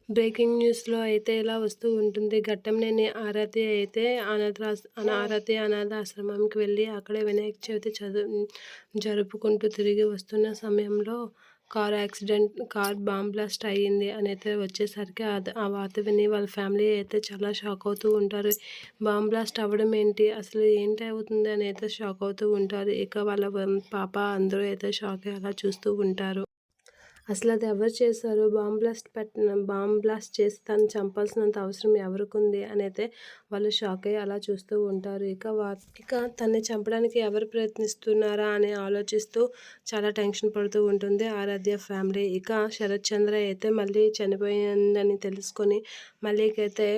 Breaking న్యూస్‌లో అయితే ఇలా వస్తూ ఉంటుంది. ఘట్టంనేని ఆరాధ్య అయితే ఆరాధ్య అనాథాశ్రమంకి వెళ్ళి అక్కడే వినాయక చవితి జరుపుకుంటూ తిరిగి వస్తున్న సమయంలో కార్ బాంబ్ బ్లాస్ట్ అయ్యింది అనైతే వచ్చేసరికి ఆ వార్త విని వాళ్ళ ఫ్యామిలీ అయితే చాలా షాక్ అవుతూ ఉంటారు. బాంబ్ బ్లాస్ట్ అవ్వడం ఏంటి? అసలు ఏంటి అవుతుంది అని అయితే షాక్ అవుతూ ఉంటారు. ఇక వాళ్ళ పాప అందరూ అయితే షాక్ అయ్యి అలా చూస్తూ ఉంటారు. అసలది ఎవరు చేశారు? బాంబ్ బ్లాస్ట్ చేసి తనని చంపాల్సినంత అవసరం ఎవరికుంది అనైతే వాళ్ళు షాక్ అయ్యి అలా చూస్తూ ఉంటారు. ఇక తనని చంపడానికి ఎవరు ప్రయత్నిస్తున్నారా అని ఆలోచిస్తూ చాలా టెన్షన్ పడుతూ ఉంటుంది ఆరాధ్య ఫ్యామిలీ. ఇక శరత్ చంద్ర అయితే మళ్ళీ చనిపోయిందని తెలుసుకొని మల్లికైతే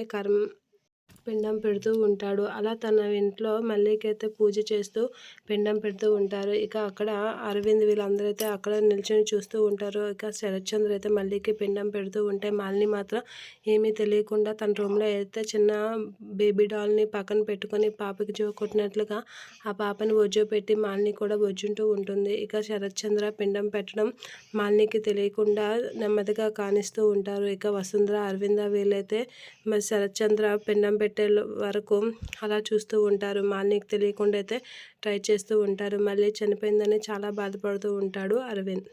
పిండం పెడుతూ ఉంటాడు. అలా తన ఇంట్లో మల్లికైతే పూజ చేస్తూ పిండం పెడుతూ ఉంటారు. ఇక అక్కడ అరవింద్ వీళ్ళందరూ అయితే అక్కడ నిల్చొని చూస్తూ ఉంటారు. ఇక శరత్చంద్ర అయితే మల్లికి పిండం పెడుతూ ఉంటే మాలిని మాత్రం ఏమీ తెలియకుండా తన రూమ్లో అయితే చిన్న బేబీ డాల్ని పక్కన పెట్టుకొని పాపకి జో కొట్టినట్లుగా ఆ పాపని పెట్టి మాలిని కూడా బొజ్జుంటూ ఉంటుంది. ఇక శరత్చంద్ర పిండం పెట్టడం మాలినికి తెలియకుండా నెమ్మదిగా కానిస్తూ ఉంటారు. ఇక వసుంధర అరవింద వీళ్ళైతే మరి శరత్చంద్ర పిండం పెట్టే వరకు అలా చూస్తూ ఉంటారు. మాలినికి తెలియకుండా అయితే ట్రై చేస్తూ ఉంటారు. మళ్ళీ చనిపోయిందని చాలా బాధపడుతూ ఉంటాడు అరవింద్.